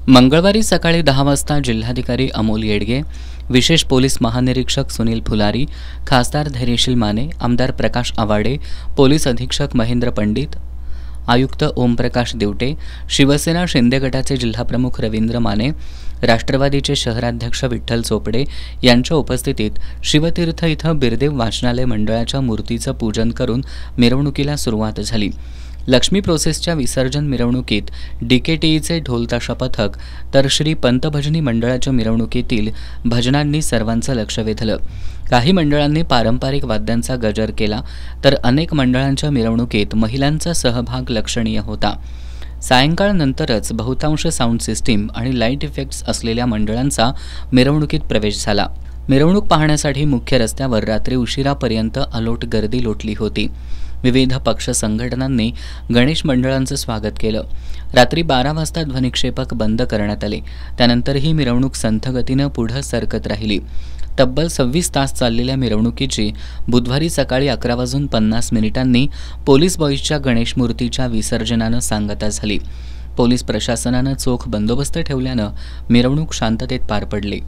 मंगळवारी सकाळी 10 वाजता जिल्हाधिकारी अमोल येडगे, विशेष पोलीस महानिरीक्षक सुनील फुलारी, खासदार धैर्यशील माने, आमदार प्रकाश आवाडे, पोलीस अधीक्षक महेंद्र पंडित, आयुक्त ओमप्रकाश देवटे, शिवसेना शिंदे गटाचे जिल्हाप्रमुख रवींद्र माने, राष्ट्रवादीचे शहराध्यक्ष विठ्ठल चोपडे यांच्या उपस्थितीत शिवतीर्थ इथं बिरदेव वाचनालय मंडळाच्या मूर्तीचं पूजन करून मिरवणुकीला सुरुवात झाली। लक्ष्मी प्रोसेसच्या विसर्जन मिरवणुकीत डीकेटीईचे ढोलताशा पथक तर श्री पंतभजनी मंडळाच्या मिरवणुकीतील भजनांनी सर्वांचं लक्ष वेधलं। काही मंडळांनी पारंपरिक वाद्यांचा गजर केला तर अनेक मंडळांच्या मिरवणुकीत महिलांचा सहभाग लक्षणीय होता। सायंकाळनंतरच बहुतांश साऊंड सिस्टीम आणि लाईट इफेक्ट्स असलेल्या मंडळांचा मिरवणुकीत प्रवेश झाला। मिरवणूक पाहण्यासाठी मुख्य रस्त्यावर रात्री उशिरापर्यंत अलोट गर्दी लोटली होती। विविध पक्ष संघटनांनी गणेश मंडळांचं स्वागत केलं। रात्री 12 वाजता ध्वनिक्षेपक बंद करण्यात आले। त्यानंतर ही मिरवणूक संथ गतीनं पुढे सरकत राहिली। तब्बल 26 तास चाललेल्या मिरवणुकीची बुधवारी सकाळी 11:50 पोलीस बॉईजच्या गणेश मूर्तीच्या विसर्जनानं सांगता झाली। पोलीस प्रशासनानं चोख बंदोबस्त ठेवल्यानं मिरवणूक शांततेत पार पडली।